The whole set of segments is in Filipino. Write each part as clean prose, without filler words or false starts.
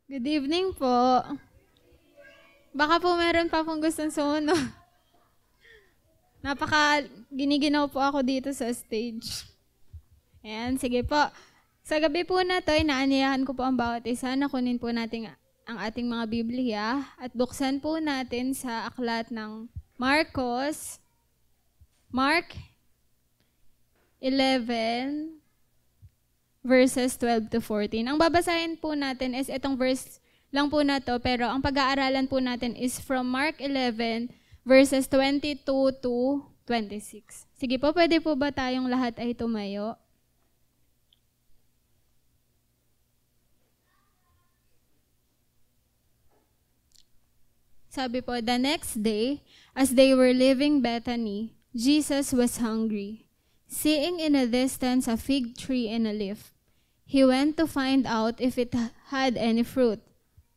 Good evening po. Baka po meron pa pong gustong sumunod. Giniginaw po ako dito sa stage. Ayan, sige po. Sa gabi po na to, inaanyayahan ko po ang bawat isa na kunin po natin ang ating mga Biblia at buksan po natin sa aklat ng Mark 11, verses 12 to 14. Ang babasahin po natin is itong verse lang po na to, pero ang pag-aaralan po natin is from Mark 11, verses 22 to 26. Sige po, pwede po ba tayong lahat ay tumayo? Sabi po, the next day, as they were leaving Bethany, Jesus was hungry. Seeing in a distance a fig tree and a leaf, he went to find out if it had any fruit.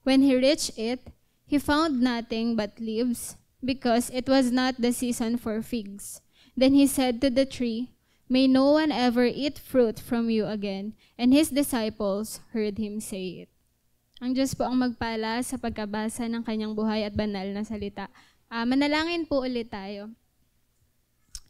When he reached it, he found nothing but leaves, because it was not the season for figs. Then he said to the tree, "May no one ever eat fruit from you again." And his disciples heard him say it. Ang Diyos po ang magpala sa pagkabasa ng kanyang buhay at banal na salita. Manalangin po ulit tayo.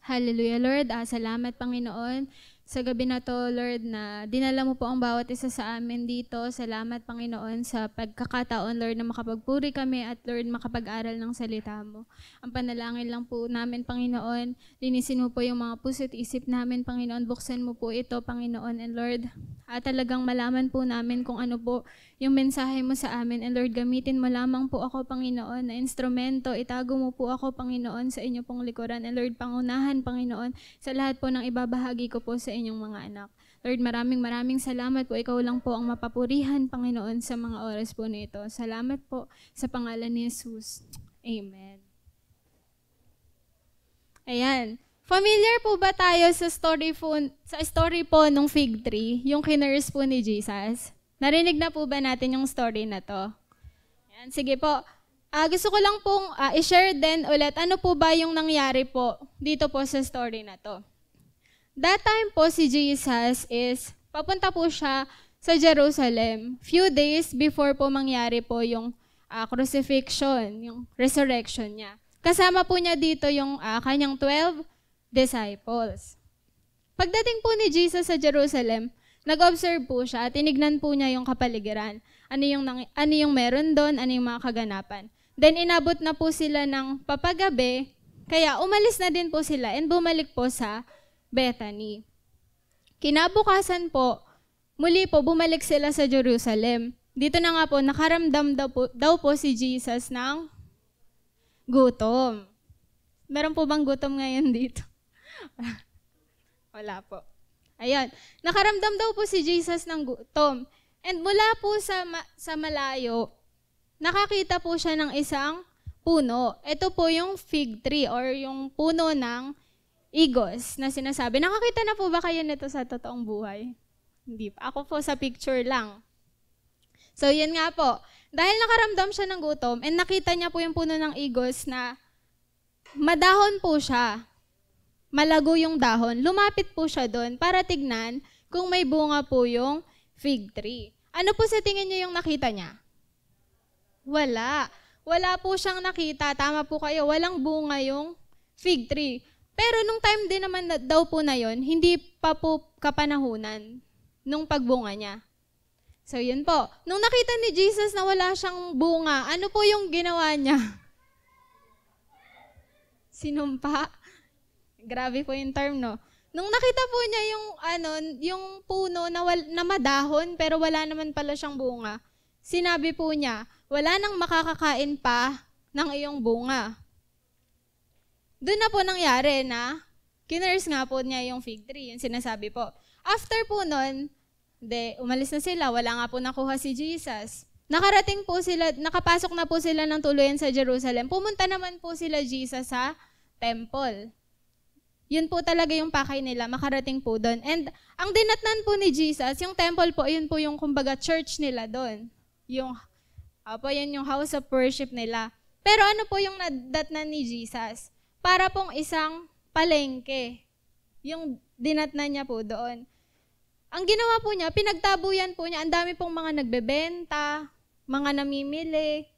Hallelujah, Lord. Salamat, Panginoon, sa gabi na to, Lord, na dinala mo po ang bawat isa sa amin dito. Salamat, Panginoon, sa pagkakataon, Lord, na makapagpuri kami at, Lord, makapag-aral ng salita mo. Ang panalangin lang po namin, Panginoon, linisin mo po yung mga puso at isip namin, Panginoon. Buksan mo po ito, Panginoon. And Lord, talagang malaman po namin kung ano po yung mensahe mo sa amin. And Lord, gamitin mo lamang po ako, Panginoon, na instrumento. Itago mo po ako, Panginoon, sa inyo pong likuran. And Lord, pangunahan, Panginoon, sa lahat po ng ibabahagi ko po sa inyong mga anak. Lord, maraming salamat po. Ikaw lang po ang mapapurihan, Panginoon, sa mga oras po na ito. Salamat po sa pangalan ni Jesus. Amen. Ayan. Familiar po ba tayo sa story po nung fig tree, yung kinurse po ni Jesus? Narinig na po ba natin yung story na to? Ayan, sige po. Gusto ko lang pong i-share din ulit ano po ba yung nangyari po dito po sa story na to. That time po si Jesus is, papunta po siya sa Jerusalem. Few days before po mangyari po yung crucifixion, yung resurrection niya. Kasama po niya dito yung kanyang 12 disciples. Pagdating po ni Jesus sa Jerusalem, nag-observe po siya at tinignan po niya yung kapaligiran. Ano yung meron doon, ano yung mga kaganapan. Then inabot na po sila ng papagabi, kaya umalis na din po sila and bumalik po sa Bethany. Kinabukasan po, muli po bumalik sila sa Jerusalem. Dito na nga po, nakaramdam daw po si Jesus ng gutom. Meron po bang gutom ngayon dito? Wala po. Ayan, nakaramdam daw po si Jesus ng gutom. And mula po sa malayo, nakakita po siya ng isang puno. Ito po yung fig tree or yung puno ng igos na sinasabi. Nakakita na po ba kayo nito sa totoong buhay? Hindi pa. Ako po sa picture lang. So, yun nga po. Dahil nakaramdam siya ng gutom and nakita niya po yung puno ng igos na madahon po siya. Malago yung dahon. Lumapit po siya doon para tignan kung may bunga po yung fig tree. Ano po sa tingin niyo yung nakita niya? Wala. Wala po siyang nakita. Tama po kayo. Walang bunga yung fig tree. Pero nung time din naman daw po na yon, hindi pa po kapanahunan nung pagbunga niya. So yun po. Nung nakita ni Jesus na wala siyang bunga, ano po yung ginawa niya? Sinumpa? Grabe po yung term, no? Nung nakita po niya yung puno na madahon pero wala naman pala siyang bunga, sinabi po niya, wala nang makakakain pa ng iyong bunga. Doon na po nangyari na kinurse nga po niya yung fig tree, yung sinasabi po. After po nun, umalis na sila, wala nga po nakuha si Jesus. Nakapasok na po sila ng tuluyan sa Jerusalem. Pumunta naman po sila Jesus sa temple. Yun po talaga yung pakay nila, makarating po doon. And ang dinatnan po ni Jesus, yung temple po, yun po yung kumbaga church nila doon. Yun yung house of worship nila. Pero ano po yung nadatnan ni Jesus? Para pong isang palengke. Yung dinatnan niya po doon. Ang ginawa po niya, pinagtabuyan po niya, ang dami pong mga nagbebenta, mga namimili.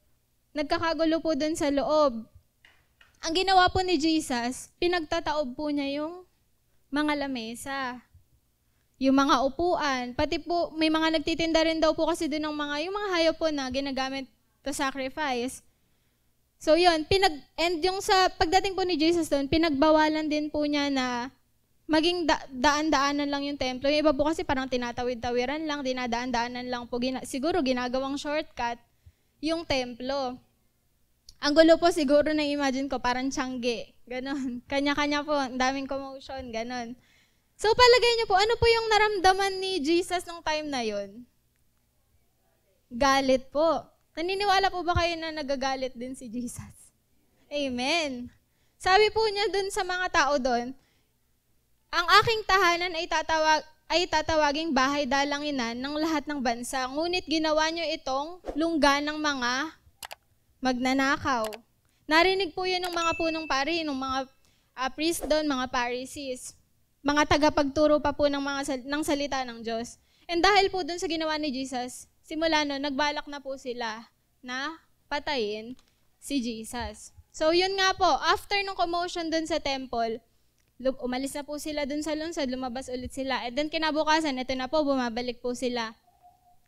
Nagkakagulo po dun sa loob. Ang ginawa po ni Jesus, pinagtataob po niya yung mga lamesa, yung mga upuan. Pati po, may mga nagtitinda rin daw po kasi dun ng yung mga hayop po na ginagamit to sacrifice. So yun, and yung sa pagdating po ni Jesus doon, pinagbawalan din po niya na maging daan-daanan lang yung templo. Yung iba po kasi parang tinatawid-tawiran lang, dinadaan-daanan lang po, siguro ginagawang shortcut yung templo. Ang gulo po siguro na imagine ko, parang Tiangge, ganon. Kanya-kanya po, ang daming commotion, ganon. So palagay niyo po, ano po yung naramdaman ni Jesus nung time na yun? Galit po. Naniniwala po ba kayo na nagagalit din si Jesus? Amen. Sabi po niya dun sa mga tao doon, ang aking tahanan ay tatawaging bahay dalanginan ng lahat ng bansa. Ngunit ginawa niyo itong lungga ng mga magnanakaw. Narinig po yun ng mga punong pari, ng mga priest doon, mga Pharisees, mga tagapagturo pa po ng salita ng Diyos. And dahil po doon sa ginawa ni Jesus, simula no, nagbalak na po sila na patayin si Jesus. So yun nga po, after ng commotion dun sa temple, umalis na po sila dun sa lungsod, lumabas ulit sila. And then kinabukasan, ito na po, bumabalik po sila.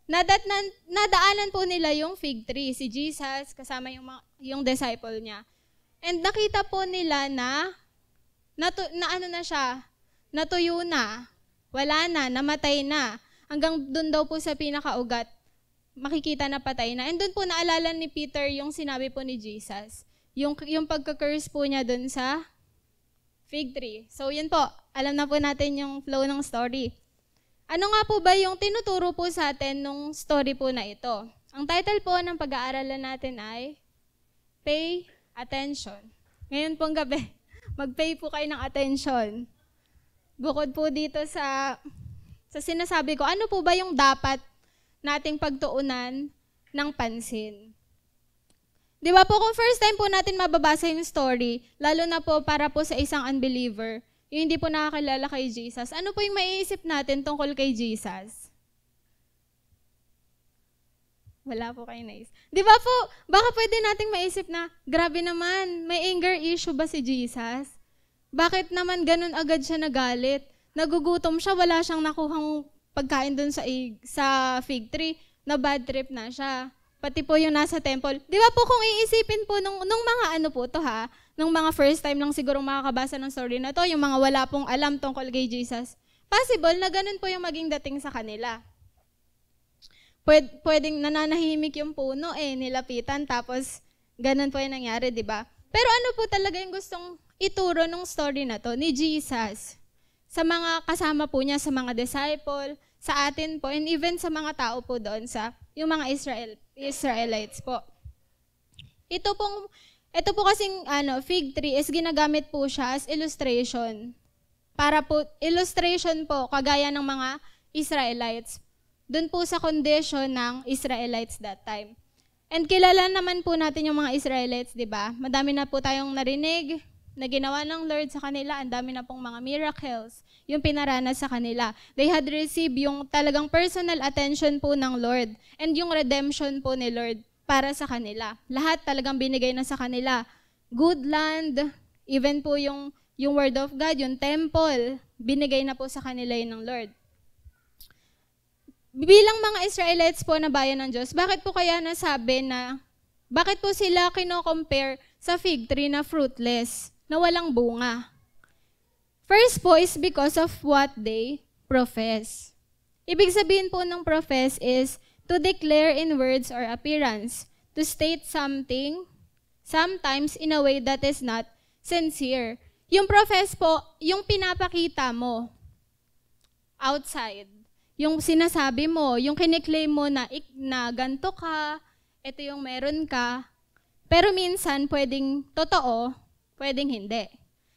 Nadaanan po nila yung fig tree, si Jesus, kasama yung disciple niya. And nakita po nila na ano na siya, natuyo na, wala na, namatay na. Hanggang dun daw po sa pinakaugat, makikita na patay na. And dun po naalala ni Peter yung sinabi po ni Jesus. Yung pagka-curse po niya dun sa fig tree. So yun po, alam na po natin yung flow ng story. Ano nga po ba yung tinuturo po sa atin nung story po na ito? Ang title po ng pag-aaralan natin ay Pay Attention. Ngayon pong gabi, mag-pay po kayo ng attention. Bukod po dito sa sinasabi ko, ano po ba yung dapat nating pagtuunan ng pansin? Di ba po, kung first time po natin mababasa yung story, lalo na po para po sa isang unbeliever, yung hindi po nakakilala kay Jesus, ano po yung maiisip natin tungkol kay Jesus? Wala po kayo naisip. Di ba po, baka pwede nating maisip na, grabe naman, may anger issue ba si Jesus? Bakit naman ganun agad siya nagalit? Nagugutom siya, wala siyang nakuhang pagkain dun sa fig tree, na bad trip na siya. Pati po yung nasa temple. Di ba po kung iisipin po nung mga ano po to ha, nung mga first time lang siguro makakabasa ng story na to, yung mga wala pong alam tungkol kay Jesus, possible na ganun po yung maging dating sa kanila. Pwedeng nananahimik yung puno nilapitan, tapos ganun po yung nangyari, di ba? Pero ano po talaga yung gustong ituro nung story na to ni Jesus sa mga kasama po niya, sa mga disciple, sa atin po, and even sa mga tao po doon, sa yung mga Israelites po. Ito po kasing fig tree is ginagamit po siya as illustration. Para po, illustration po, kagaya ng mga Israelites. Doon po sa condition ng Israelites that time. And kilala naman po natin yung mga Israelites, di ba? Madami na po tayong narinig na ginawa ng Lord sa kanila. Ang dami na pong mga miracles yung pinaranas sa kanila. They had received yung talagang personal attention po ng Lord and yung redemption po ni Lord para sa kanila. Lahat talagang binigay na sa kanila. Good land, even po yung word of God, yung temple, binigay na po sa kanila yun ng Lord. Bilang mga Israelites po na bayan ng Diyos, bakit po kaya nasabi na, bakit po sila kino-compare sa fig tree na fruitless, na walang bunga? First po is because of what they profess. Ibig sabihin po ng profess is to declare in words or appearance, to state something, sometimes in a way that is not sincere. Yung profess po, yung pinapakita mo outside. Yung sinasabi mo, yung kiniklaim mo na ganto ka, ito yung meron ka, pero minsan pwedeng totoo, pwedeng hindi.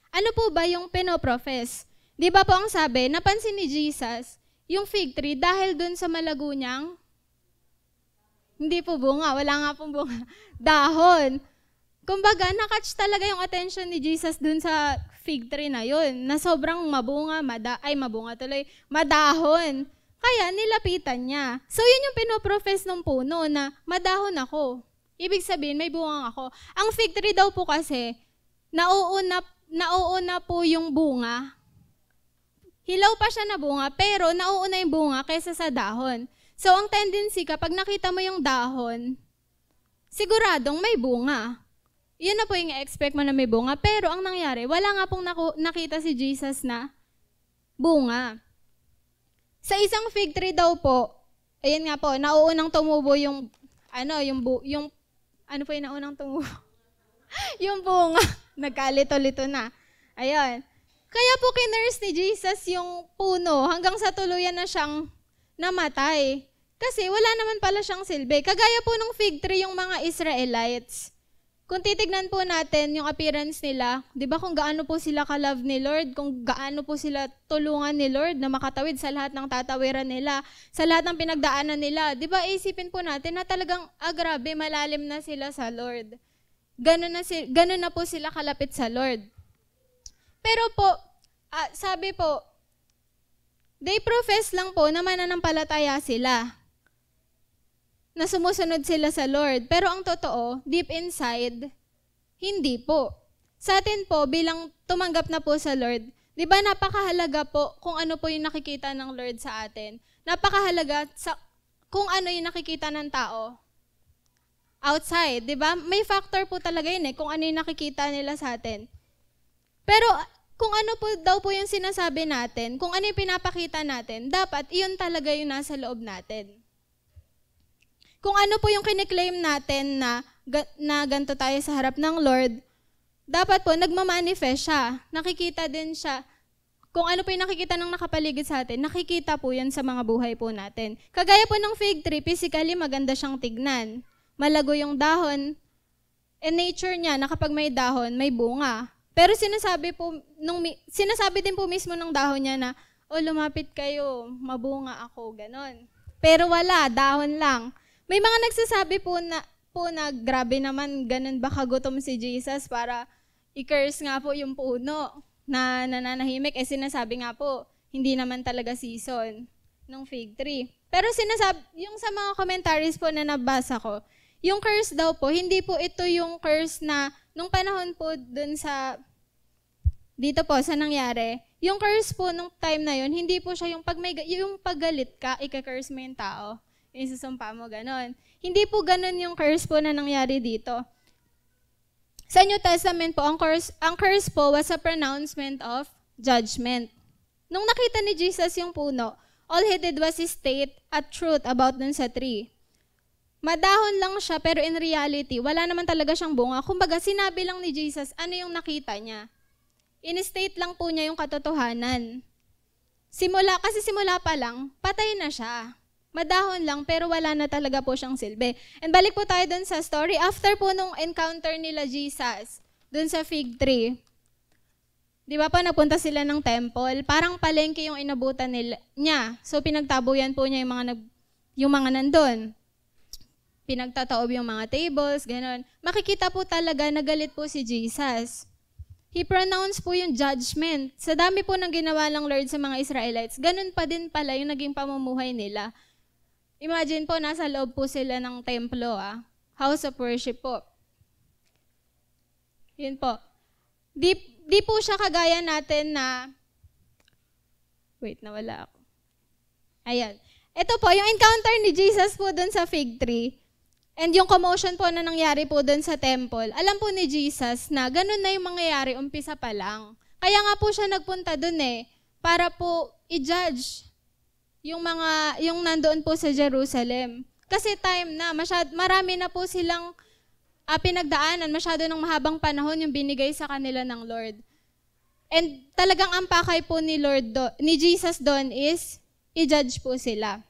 Ano po ba yung pinoprofess? Di ba po ang sabi, napansin ni Jesus, yung fig tree, dahil dun sa malago niyang, hindi po bunga, wala nga pong bunga, dahon. Kumbaga, nakatch talaga yung attention ni Jesus dun sa fig tree na yun, na sobrang madahon. Kaya nilapitan niya. So yun yung pinoprofess ng puno na madahon ako. Ibig sabihin, may bunga ako. Ang fig tree daw po kasi, nauuna po yung bunga. Hilaw pa siya na bunga, pero nauuna yung bunga kaysa sa dahon. So ang tendency, kapag nakita mo yung dahon, siguradong may bunga. Yun na po yung expect mo na may bunga. Pero ang nangyari, wala nga pong nakita si Jesus na bunga. Sa isang fig tree daw po, ayun nga po, nauunang tumubo yung naunang tumubo? Yung bunga. Nagkalito-lito na. Ayun. Kaya po kinurse ni Jesus yung puno hanggang sa tuluyan na siyang namatay. Kasi wala naman pala siyang silbi. Kagaya po ng fig tree yung mga Israelites. Kung titignan po natin yung appearance nila, di ba kung gaano po sila ka-love ni Lord, kung gaano po sila tulungan ni Lord na makatawid sa lahat ng tatawiran nila, sa lahat ng pinagdaanan nila, di ba isipin po natin na talagang, grabe, malalim na sila sa Lord. Ganun na po sila kalapit sa Lord. Pero po, sabi po, they profess lang po na mananampalataya sila, na sumusunod sila sa Lord. Pero ang totoo, deep inside, hindi po. Sa atin po, bilang tumanggap na po sa Lord, di ba napakahalaga po kung ano po yung nakikita ng Lord sa atin. Napakahalaga kung ano yung nakikita ng tao outside, di ba? May factor po talaga yun kung ano yung nakikita nila sa atin. Pero kung ano po daw po yung sinasabi natin, kung ano yung pinapakita natin, dapat iyon talaga yung nasa loob natin. Kung ano po yung kiniklaim natin na ganito tayo sa harap ng Lord, dapat po nagmamanifest siya. Nakikita din siya. Kung ano po yung nakikita ng nakapaligid sa atin, nakikita po yan sa mga buhay po natin. Kagaya po ng fig tree, physically maganda siyang tignan. Malago yung dahon. And nature niya na kapag may dahon, may bunga. Pero sinasabi din po mismo ng dahon niya na, lumapit kayo, mabunga ako, ganon. Pero wala, dahon lang. May mga nagsasabi po na grabe naman, ganun ba kagutom si Jesus para i-curse nga po yung puno na nananahimik. Sinasabi nga po, hindi naman talaga season ng fig tree. Pero yung sa mga commentaries po na nabasa ko, yung curse daw po, hindi po ito yung curse na nung panahon po dito po sa nangyari. Yung curse po nung time na yun, hindi po siya yung paggalit ka, ika-curse mo yung tao. Isusumpa mo, ganon. Hindi po ganon yung curse po na nangyari dito. Sa New Testament po, ang curse po was a pronouncement of judgment. Nung nakita ni Jesus yung puno, all he did was state a truth about dun sa tree. Madahon lang siya, pero in reality, wala naman talaga siyang bunga. Kumbaga, sinabi lang ni Jesus, ano yung nakita niya. In-state lang po niya yung katotohanan. Kasi simula pa lang, patay na siya. Madahon lang, pero wala na talaga po siyang silbi. And balik po tayo dun sa story. After po nung encounter nila Jesus, dun sa fig tree, di ba pa nagpunta sila ng temple, parang palengke yung inabutan niya. So pinagtabuyan po niya yung mga nandun. Pinagtataob yung mga tables, gano'n. Makikita po talaga na galit po si Jesus. He pronounced po yung judgment. Sa dami po ng ginawa ng Lord sa mga Israelites, ganun pa din pala yung naging pamumuhay nila. Imagine po, nasa loob po sila ng templo, house of worship po. Yun po. Di po siya kagaya natin na, wait, nawala ako. Ayan. Ito po, yung encounter ni Jesus po dun sa fig tree, and yung commotion po na nangyari po dun sa temple, alam po ni Jesus na ganun na yung mangyayari, umpisa pa lang. Kaya nga po siya nagpunta dun para po i-judge yung nandoon po sa Jerusalem. Kasi time na, marami na po silang pinagdaanan, masyado ng mahabang panahon yung binigay sa kanila ng Lord. And talagang ang pakay po ni Jesus doon is, i-judge po sila.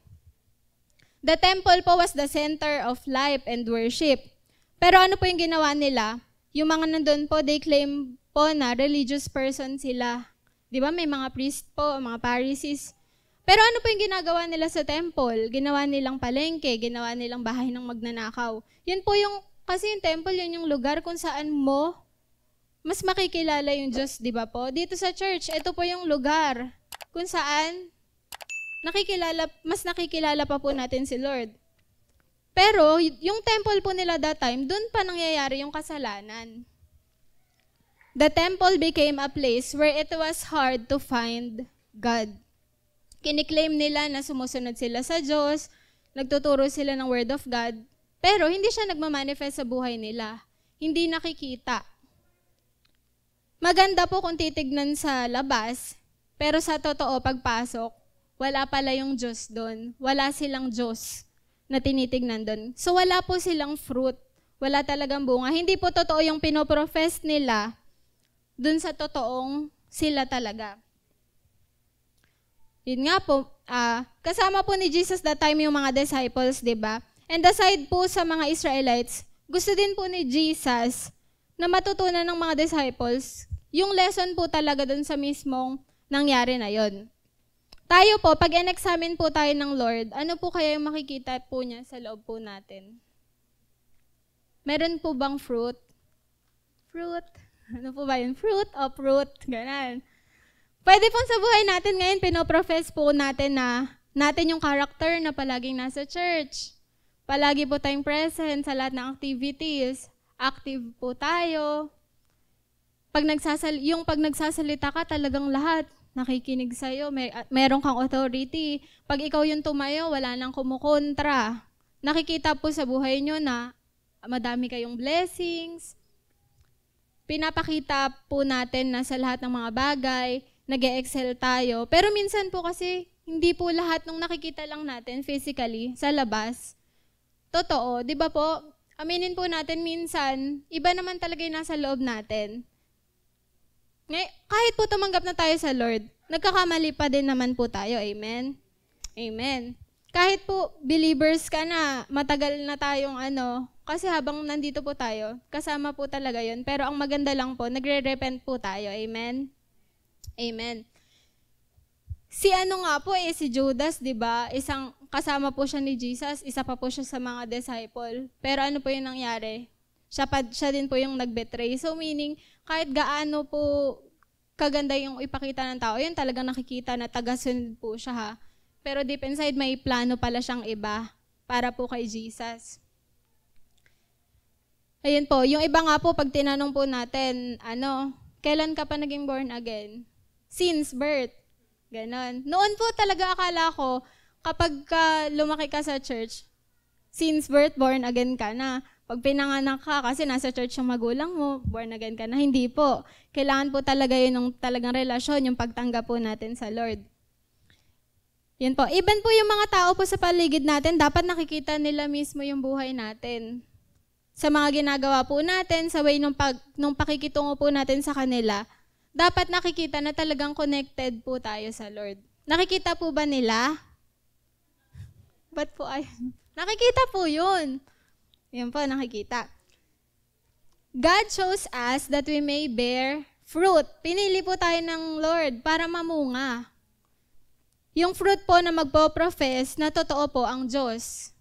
The temple po was the center of life and worship. Pero ano po yung ginawa nila? Yung mga nandun po, they claim po na religious person sila. Di ba? May mga priest po, mga Pharisees. Pero ano po yung ginagawa nila sa temple? Ginawa nilang palengke, ginawa nilang bahay ng magnanakaw. Yun po kasi yung temple, yun yung lugar kung saan mo mas makikilala yung Diyos, di ba po? Dito sa church, ito po yung lugar kung saan mas nakikilala pa po natin si Lord. Pero yung temple po nila that time, doon pa nangyayari yung kasalanan. The temple became a place where it was hard to find God. Kiniklaim nila na sumusunod sila sa Diyos, nagtuturo sila ng Word of God, pero hindi siya nagmamanifest sa buhay nila. Hindi nakikita. Maganda po kung titignan sa labas, pero sa totoo pagpasok, wala pala yung Diyos doon. Wala silang Diyos na tinitignan doon. So wala po silang fruit. Wala talagang bunga. Hindi po totoo yung pinoprofess nila doon sa totoong sila talaga. Yun nga po, kasama po ni Jesus that time yung mga disciples, di ba? And aside po sa mga Israelites, gusto din po ni Jesus na matutunan ng mga disciples yung lesson po talaga doon sa mismong nangyari na yon. Tayo po, pag in-examine po tayo ng Lord, ano po kaya yung makikita po niya sa loob po natin? Meron po bang fruit? Fruit? Ano po ba yun? Fruit o fruit? Ganon. Pwede po sa buhay natin ngayon, pinoprofess po natin na natin yung character na palaging nasa church. Palagi po tayong present sa lahat ng activities. Active po tayo. Pag nagsasalita ka, talagang lahat nakikinig sa'yo. Meron kang authority. Pag ikaw yung tumayo, wala nang kumukontra. Nakikita po sa buhay nyo na madami kayong blessings. Pinapakita po natin na sa lahat ng mga bagay, nag-e-excel tayo. Pero minsan po kasi, hindi po lahat nung nakikita lang natin physically, sa labas, totoo. Di ba po? Aminin po natin minsan, iba naman talaga yung nasa loob natin. Kahit po tumanggap na tayo sa Lord, nagkakamali pa din naman po tayo. Amen? Amen. Kahit po believers ka na, matagal na tayong kasi habang nandito po tayo, kasama po talaga yun. Pero ang maganda lang po, nagre-repent po tayo. Amen? Amen. Si si Judas, di ba? Isang kasama po siya ni Jesus, isa pa po siya sa mga disciple. Pero ano po yung nangyari? Siya din po yung nag-betray. So meaning, kahit gaano po kaganda yung ipakita ng tao, yun talagang nakikita na tagasunod po siya ha. Pero deep inside, may plano pala siyang iba para po kay Jesus. Ayun po, yung iba nga po, pag tinanong po natin, kailan ka pa naging born again? Since birth. Ganon. Noon po talaga akala ko, kapag lumaki ka sa church, since birth, born again ka na. Pag pinanganak ka, kasi nasa church yung magulang mo, born again ka na. Hindi po. Kailangan po talaga yun ng talagang relasyon, yung pagtanggap po natin sa Lord. Yun po. Even po yung mga tao po sa paligid natin, dapat nakikita nila mismo yung buhay natin. Sa mga ginagawa po natin, sa way nung pakikitungo po natin sa kanila, dapat nakikita na talagang connected po tayo sa Lord. Nakikita po ba nila? Ba't po ay? Nakikita po yun. Yan po, nakikita. God chose us that we may bear fruit. Pinili po tayo ng Lord para mamunga. Yung fruit po na magpo-profess na totoo po ang Diyos.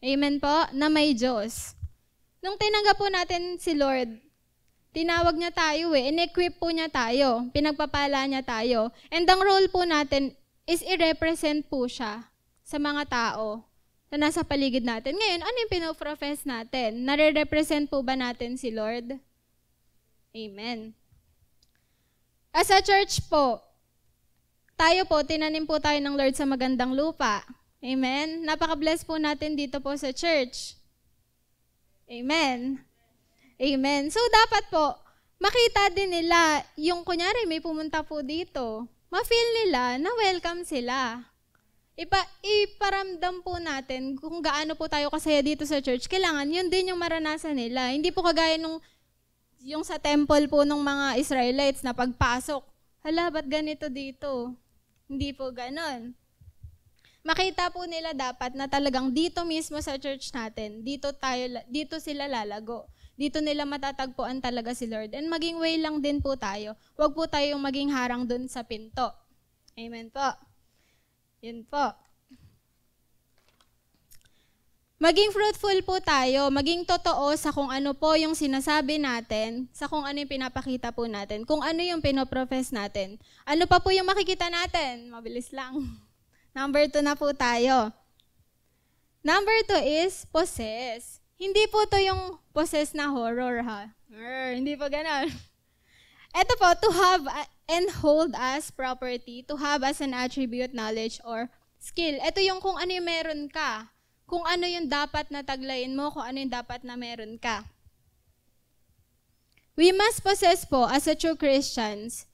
Amen po? Na may Diyos. Nung tinanggap po natin si Lord, tinawag niya tayo in-equip po niya tayo, pinagpapala niya tayo. And ang role po natin is i-represent po siya sa mga tao na nasa paligid natin. Ngayon, ano yung pinoprofess natin? Nare-represent po ba natin si Lord? Amen. As a church po, tayo po, tinanim po tayo ng Lord sa magandang lupa. Amen? Napaka-bless po natin dito po sa church. Amen. Amen. So, dapat po, makita din nila, yung kunyari may pumunta po dito, ma-feel nila na welcome sila. Iparamdam po natin kung gaano po tayo kasaya dito sa church. Kailangan, yun din yung maranasan nila. Hindi po kagaya yung sa temple po ng mga Israelites na pagpasok, hala, ba't ganito dito? Hindi po ganon. Makita po nila dapat na talagang dito mismo sa church natin, dito sila lalago. Dito nila matatagpuan talaga si Lord. And maging way lang din po tayo. Huwag po tayong maging harang dun sa pinto. Amen po. Yun po. Maging fruitful po tayo, maging totoo sa kung ano po yung sinasabi natin, sa kung ano yung pinapakita po natin, kung ano yung pinoprofess natin. Ano pa po yung makikita natin? Mabilis lang. Number 2 na po tayo. Number 2 is possess. Hindi po to yung possess na horror, ha? Hindi po ganon. Ito po, to have and hold as property, to have as an attribute, knowledge, or skill. Ito yung kung ano yung meron ka. Kung ano yung dapat na taglayin mo, kung ano yung dapat na meron ka. We must possess po as a true Christians,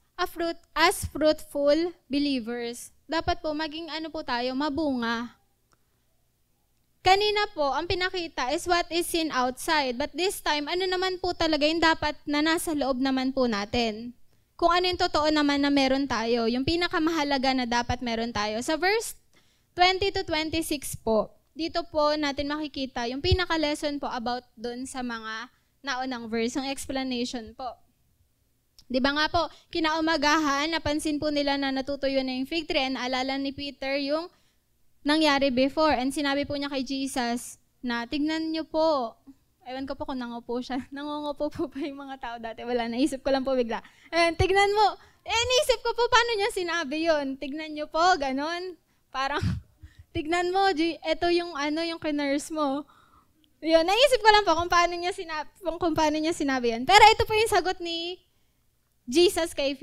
as fruitful believers. Dapat po maging ano po tayo, mabunga. Kanina po, ang pinakita is what is seen outside. But this time, ano naman po talaga yung dapat na nasa loob naman po natin. Kung ano yung totoo naman na meron tayo, yung pinakamahalaga na dapat meron tayo. Sa verse 20 to 26 po, dito po natin makikita yung pinaka-lesson po about dun sa mga naunang verse, yung explanation po. Di ba nga po, kinaumagahan, napansin po nila na natutuyo na yung fig tree, and naalala ni Peter yung nangyari before. And sinabi po niya kay Jesus na, tignan niyo po. Ewan ko po kung nangupo siya. Nangungupo po pa yung mga tao dati. Wala, naisip ko lang po bigla. Tignan mo. Naisip ko po, paano niya sinabi yun? Tignan niyo po, ganon. Parang, tignan mo, ito yung yung kinurse mo. Yun, naisip ko lang po kung paano niya sinabi yun. Pero ito po yung sagot ni Jesus kay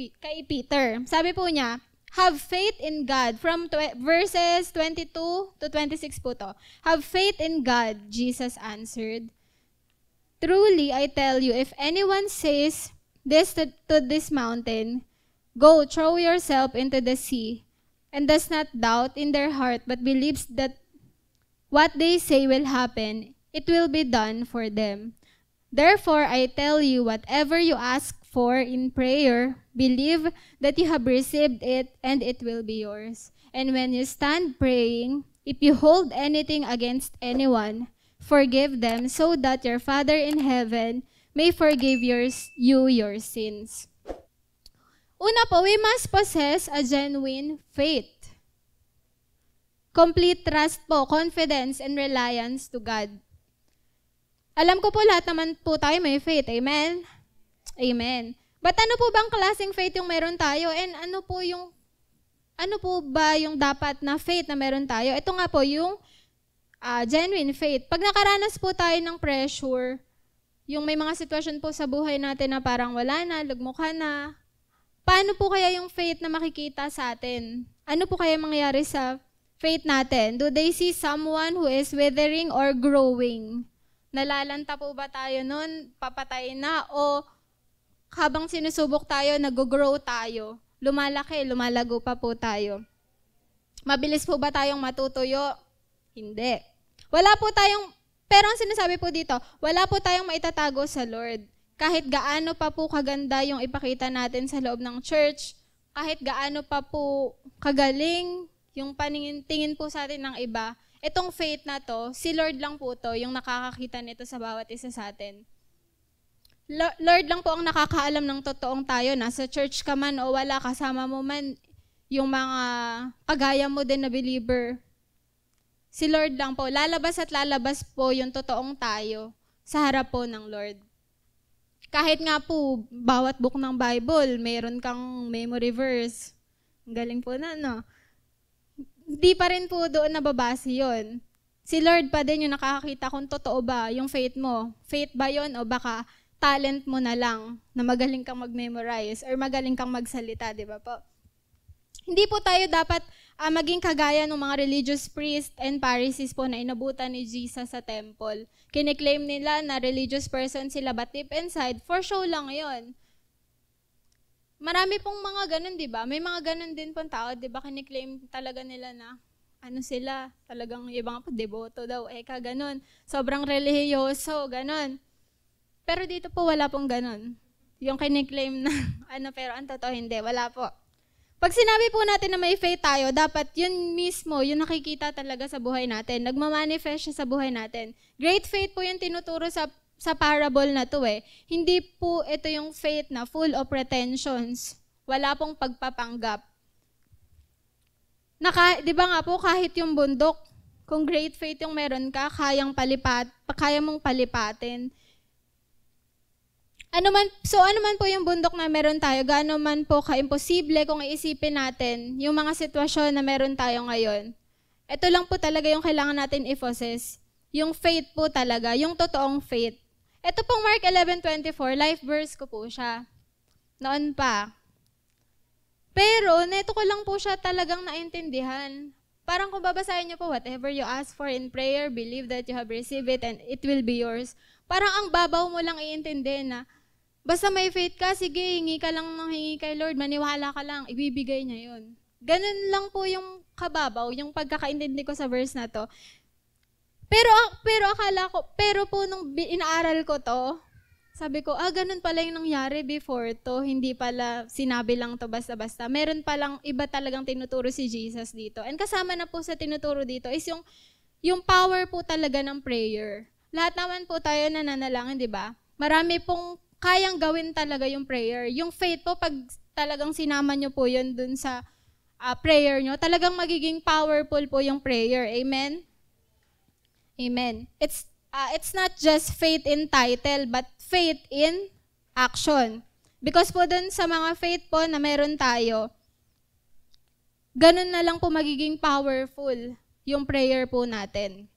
Peter. Sabi po niya, have faith in God. From verses 22 to 26 po to. Have faith in God, Jesus answered. Truly, I tell you, if anyone says this to this mountain, go, throw yourself into the sea, and does not doubt in their heart, but believes that what they say will happen, it will be done for them. Therefore, I tell you, whatever you ask for in prayer, believe that you have received it, and it will be yours. And when you stand praying, if you hold anything against anyone, forgive them, so that your Father in heaven may forgive you your sins. Una po, we must possess a genuine faith. Complete trust po, confidence, and reliance to God. Alam ko po lahat naman po tayo may faith. Amen? Amen. But ano po bang klaseng faith yung meron tayo? And ano po ba yung dapat na faith na meron tayo? Ito nga po yung genuine faith. Pag nakaranas po tayo ng pressure, yung may mga sitwasyon po sa buhay natin na parang wala na, lugmok na, paano po kaya yung faith na makikita sa atin? Ano po kaya mangyayari sa faith natin? Do they see someone who is withering or growing? Nalalanta po ba tayo nun? Papatay na? O habang sinusubok tayo, nag-grow tayo? Lumalaki, lumalago pa po tayo? Mabilis po ba tayong matutuyo? Hindi. Pero ang sinasabi po dito, wala po tayong maitatago sa Lord. Kahit gaano pa po kaganda yung ipakita natin sa loob ng church, kahit gaano pa po kagaling yung paningin-tingin po sa atin ng iba, itong faith na to, si Lord lang po to, yung nakakakita nito sa bawat isa sa atin. Lord lang po ang nakakaalam ng totoong tayo. Nasa church ka man o wala, kasama mo man yung mga kagaya mo din na believer. Si Lord lang po. Lalabas at lalabas po yung totoong tayo sa harap po ng Lord. Kahit nga po, bawat book ng Bible, mayroon kang memory verse. Ang galing po na, no? Di pa rin po doon nababase yun. Si Lord pa din yung nakakakita kung totoo ba yung faith mo. Faith ba yun o baka talent mo na lang na magaling kang mag-memorize or magaling kang magsalita, di ba po? Hindi po tayo dapat maging kagaya ng mga religious priests and Pharisees po na inabutan ni Jesus sa temple. Kiniklaim nila na religious person sila, but deep inside, for show lang yon. Marami pong mga ganun, di ba? May mga ganun din pong tao, di ba? Kiniklaim talaga nila na sila, talagang ibang po, deboto daw, ganun. Sobrang relihiyoso, ganun. Pero dito po wala pong ganun. Yung kiniklaim na pero ang totoo hindi, wala po. Pag sinabi po natin na may faith tayo, dapat yun mismo, yung nakikita talaga sa buhay natin. Nagmamanifest siya sa buhay natin. Great faith po yung tinuturo sa parable na to eh. Hindi po ito yung faith na full of pretensions. Wala pong pagpapanggap. Di ba nga po, kahit yung bundok, kung great faith yung meron ka, kaya mong palipatin. Ano man po yung bundok na meron tayo, gaano man po ka-imposible kung iisipin natin yung mga sitwasyon na meron tayo ngayon. Ito lang po talaga yung kailangan natin i-possess. Yung faith po talaga, yung totoong faith. Ito pong Mark 11:24, life verse ko po siya. Noon pa. Pero, neto ko lang po siya talagang naintindihan. Parang kung babasahin niyo po, whatever you ask for in prayer, believe that you have received it and it will be yours. Parang ang babaw mo lang iintindihin na, basta may faith ka, sige, hingi ka lang ng hingi kay Lord, maniwala ka lang, ibibigay niya yun. Ganun lang po yung kababaw, yung pagkakaintindi ko sa verse na to. Pero akala ko, pero po nung inaaral ko to, sabi ko, ganun pala yung nangyari before to, hindi pala sinabi lang to basta-basta. Meron palang iba talagang tinuturo si Jesus dito. And kasama na po sa tinuturo dito is yung power po talaga ng prayer. Lahat naman po tayo nananalangin, di ba? Marami pong kayang gawin talaga yung prayer. Yung faith po, pag talagang sinama nyo po yun dun sa prayer nyo, talagang magiging powerful po yung prayer. Amen? Amen. It's not just faith in title, but faith in action. Because po dun sa mga faith po na meron tayo, ganun na lang po magiging powerful yung prayer po natin.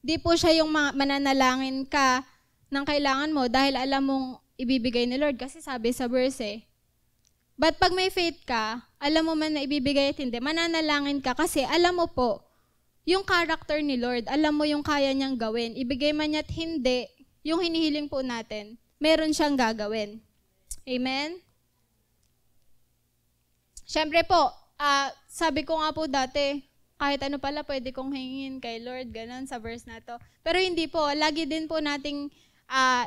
Di po siya yung mananalangin ka ng kailangan mo dahil alam mong ibibigay ni Lord. Kasi sabi sa verse but pag may faith ka, alam mo man na ibibigay at hindi, mananalangin ka kasi alam mo po, yung character ni Lord, alam mo yung kaya niyang gawin. Ibigay man niya at hindi, yung hinihiling po natin, meron siyang gagawin. Amen? Siyempre po, sabi ko nga po dati, kahit ano pala pwede kong hingin kay Lord, ganun sa verse na to. Pero hindi po, lagi din po nating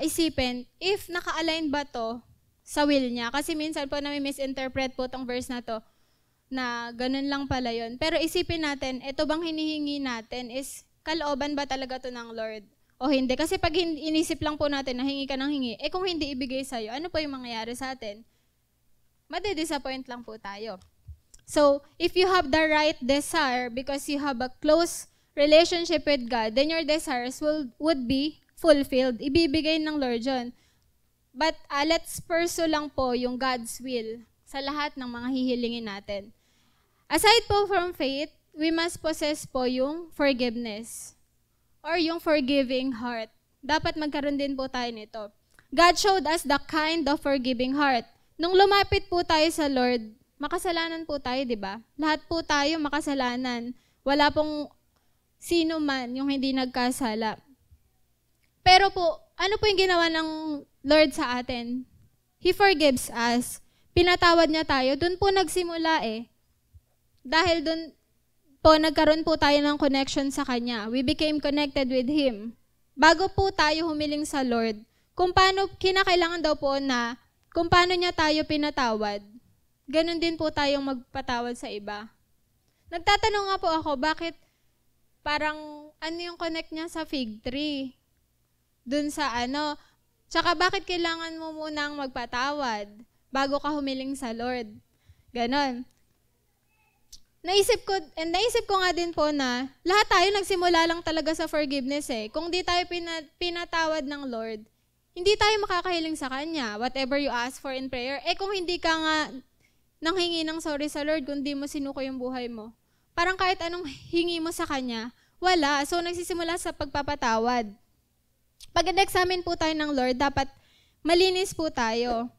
isipin, if naka-align ba to sa will niya? Kasi minsan po nami-misinterpret po tong verse na to, na ganun lang pala yun. Pero isipin natin, ito bang hinihingi natin is kalooban ba talaga to ng Lord? O hindi? Kasi pag inisip lang po natin na hingi ka ng hingi, kung hindi ibigay sa'yo, ano po yung mangyayari sa atin? Madi-disappoint lang po tayo. So, if you have the right desire because you have a close relationship with God, then your desires would be fulfilled. Ibibigay ng Lord yun. But let's pursue lang po yung God's will sa lahat ng mga hihilingin natin. Aside po from faith, we must possess po yung forgiveness or yung forgiving heart. Dapat magkaroon din po tayo nito. God showed us the kind of forgiving heart. Nung lumapit po tayo sa Lord, makasalanan po tayo, di ba? Lahat po tayo makasalanan. Wala pong sino man yung hindi nagkasala. Pero po, ano po yung ginawa ng Lord sa atin? He forgives us. Pinatawad niya tayo. Doon po nagsimula Dahil doon po, nagkaroon po tayo ng connection sa Kanya. We became connected with Him. Bago po tayo humiling sa Lord, kung paano, kinakailangan daw po na, kung paano niya tayo pinatawad, ganun din po tayong magpatawad sa iba. Nagtatanong nga po ako, bakit parang, ano yung connect niya sa fig tree? Doon sa tsaka bakit kailangan mo munang magpatawad bago ka humiling sa Lord? Ganon. Naisip ko nga din po na lahat tayo nagsimula lang talaga sa forgiveness Kung di tayo pinatawad ng Lord, hindi tayo makakahiling sa Kanya. Whatever you ask for in prayer. Kung hindi ka nga nanghingi ng sorry sa Lord, kung di mo sinuko yung buhay mo, parang kahit anong hingi mo sa Kanya, wala. So, nagsisimula sa pagpapatawad. Pag nag-examine po tayo ng Lord, dapat malinis po tayo.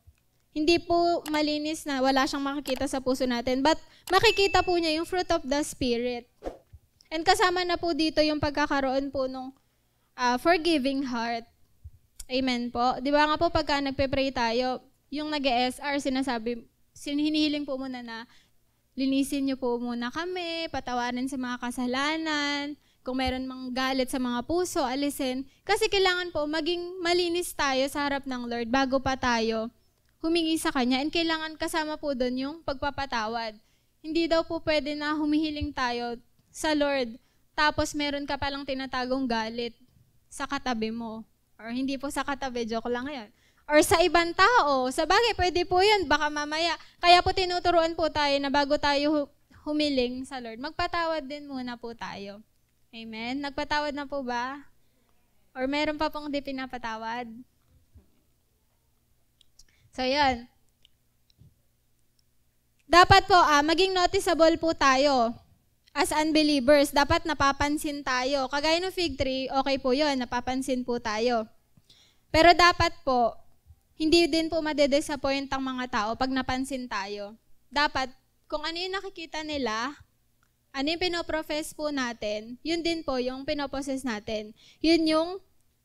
Hindi po malinis na wala siyang makikita sa puso natin, but makikita po niya yung fruit of the Spirit. And kasama na po dito yung pagkakaroon po nung forgiving heart. Amen po. Di ba nga po pagka nagpe-pray tayo, yung nag-ESR, hinihiling po muna na linisin niyo po muna kami, patawarin sa mga kasalanan, kung meron mang galit sa mga puso, alisin. Kasi kailangan po maging malinis tayo sa harap ng Lord bago pa tayo humingi sa Kanya. And kailangan kasama po doon yung pagpapatawad. Hindi daw po pwede na humihiling tayo sa Lord, tapos meron ka palang tinatagong galit sa katabi mo. Or hindi po sa katabi, joke lang yan. Or sa ibang tao. Sa bagay, pwede po yan, baka mamaya. Kaya po tinuturuan po tayo na bago tayo humiling sa Lord, magpatawad din muna po tayo. Amen? Nagpatawad na po ba? Or meron pa pong di pinapatawad? So, yan. Dapat po, maging noticeable po tayo as unbelievers. Dapat napapansin tayo. Kagaya ng fig tree, okay po yun, napapansin po tayo. Pero dapat po, hindi din po madedisappoint ang mga tao pag napansin tayo. Dapat, kung ano yung nakikita nila, ano yung pinoprofess po natin, yun din po yung pinoposes natin. Yun yung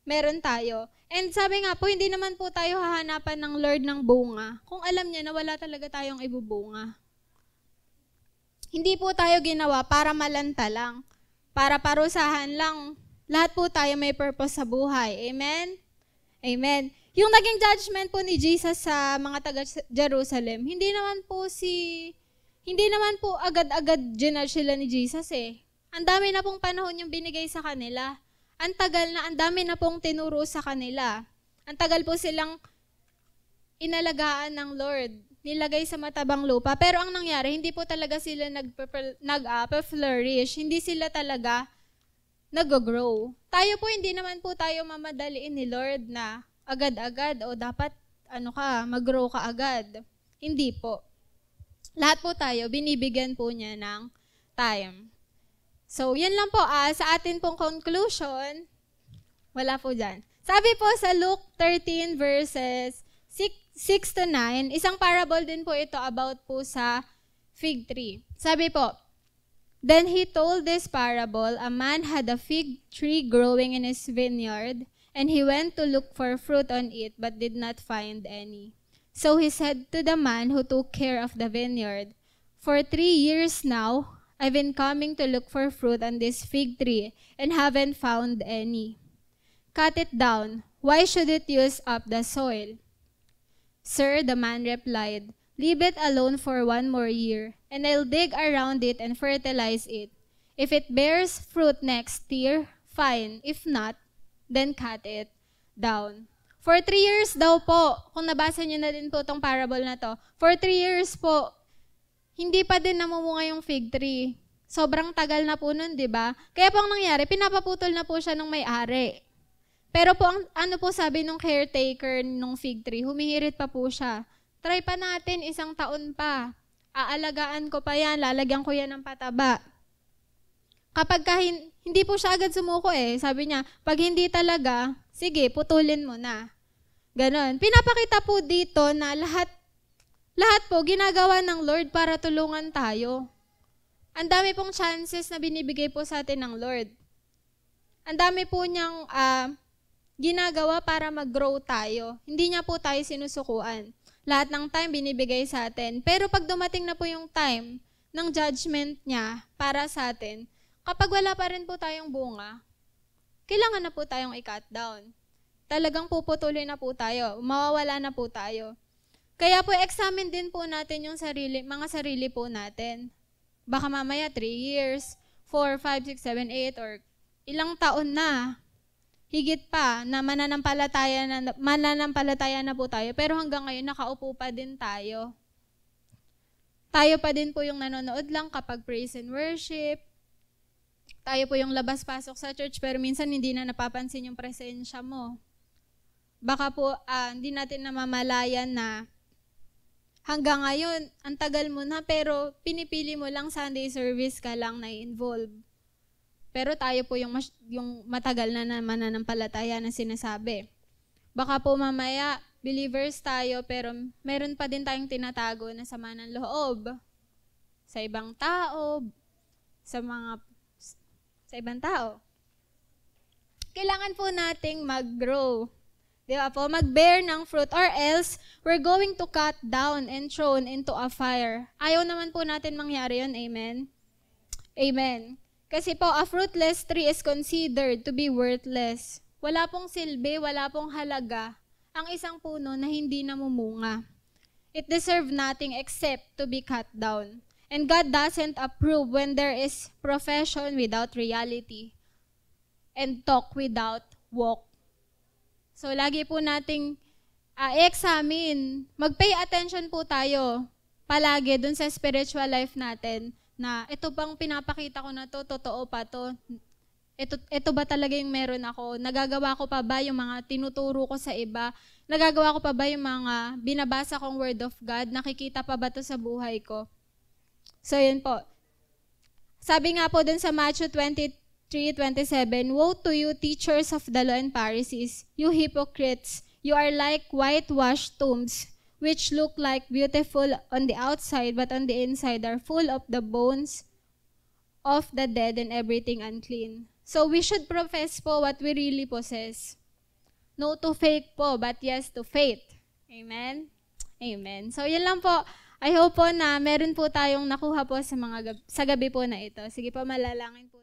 meron tayo. And sabi nga po, hindi naman po tayo hahanapan ng Lord ng bunga kung alam niya na wala talaga tayong ibubunga. Hindi po tayo ginawa para malanta lang, para parusahan lang. Lahat po tayo may purpose sa buhay. Amen? Amen. Yung naging judgment po ni Jesus sa mga taga-Jerusalem, hindi naman po agad-agad ginudge sila ni Jesus eh. Ang dami na pong panahon yung binigay sa kanila. Ang tagal na, ang dami na pong tinuro sa kanila. Ang tagal po silang inalagaan ng Lord. Nilagay sa matabang lupa. Pero ang nangyari, hindi po talaga sila nag-flourish. Hindi sila talaga nag-grow. Tayo po, hindi naman po tayo mamadaliin ni Lord na agad-agad o dapat mag-grow ka agad. Hindi po. Lahat po tayo, binibigyan po niya ng time. So, yan lang po. Sa atin pong conclusion, wala po dyan. Sabi po sa Luke 13 verses 6 to 9, isang parable din po ito about po sa fig tree. Sabi po, "Then he told this parable, a man had a fig tree growing in his vineyard, and he went to look for fruit on it, but did not find any. So he said to the man who took care of the vineyard, 'For 3 years now, I've been coming to look for fruit on this fig tree, and haven't found any. Cut it down. Why should it use up the soil?' 'Sir,' the man replied, 'leave it alone for 1 more year, and I'll dig around it and fertilize it. If it bears fruit next year, fine. If not, then cut it down.'" For 3 years daw po, kung nabasa niyo na din po itong parable na to, for 3 years po, hindi pa din namumunga yung fig tree. Sobrang tagal na po nun, di ba? Kaya po ang nangyari, pinapaputol na po siya ng may-ari. Pero po, ano po sabi nung caretaker nung fig tree, humihirit pa po siya. Try pa natin, 1 taon pa. Aalagaan ko pa yan, lalagyan ko yan ng pataba. Kapag hindi po siya agad sumuko eh. Sabi niya, pag hindi talaga, sige, putulin mo na. Ganon. Pinapakita po dito na lahat po ginagawa ng Lord para tulungan tayo. Ang dami pong chances na binibigay po sa atin ng Lord. Ang dami po niyang ginagawa para mag-grow tayo. Hindi niya po tayo sinusukuan. Lahat ng time binibigay sa atin. Pero pag dumating na po yung time ng judgment niya para sa atin, kapag wala pa rin po tayong bunga, kailangan na po tayong i-cut down. Talagang puputulin na po tayo. Mawawala na po tayo. Kaya po, examine din po natin yung mga sarili po natin. Baka mamaya 3 years, 4, 5, 6, 7, 8, or ilang taon na. Higit pa na mananampalataya na po tayo. Pero hanggang ngayon, nakaupo pa din tayo. Tayo pa din po yung nanonood lang kapag praise and worship. Tayo po yung labas-pasok sa church, pero minsan hindi na napapansin yung presensya mo. Baka po, hindi natin namamalayan na hanggang ngayon, ang tagal mo na, pero pinipili mo lang Sunday service ka lang na-involve. Pero tayo po yung matagal na mananampalataya na sinasabi. Baka po mamaya, believers tayo, pero meron pa din tayong tinatago na sama ng loob sa ibang tao, sa ibang tao. Kailangan po nating mag-grow. Di ba po? Mag-bear ng fruit, or else we're going to cut down and thrown into a fire. Ayaw naman po natin mangyari yun. Amen? Amen. Kasi po, a fruitless tree is considered to be worthless. Wala pong silbi, wala pong halaga ang isang puno na hindi namumunga. It deserves nothing except to be cut down. And God doesn't approve when there is profession without reality and talk without walk. So, lagi po nating i-examine. Mag-pay attention po tayo palagi dun sa spiritual life natin na ito bang pinapakita ko na to, totoo pa to? Ito ba talaga yung meron ako? Nagagawa ko pa ba yung mga tinuturo ko sa iba? Nagagawa ko pa ba yung mga binabasa kong Word of God? Nakikita pa ba to sa buhay ko? So, yun po. Sabi nga po dun sa Matthew 23:27, "Woe to you, teachers of the law and Pharisees, you hypocrites! You are like whitewashed tombs, which look like beautiful on the outside, but on the inside are full of the bones of the dead and everything unclean." So we should profess po what we really possess. No to fake po, but yes to faith. Amen? Amen. So yun lang po. I hope po na meron po tayong nakuha po sa gabi po na ito. Sige po, malalangin po.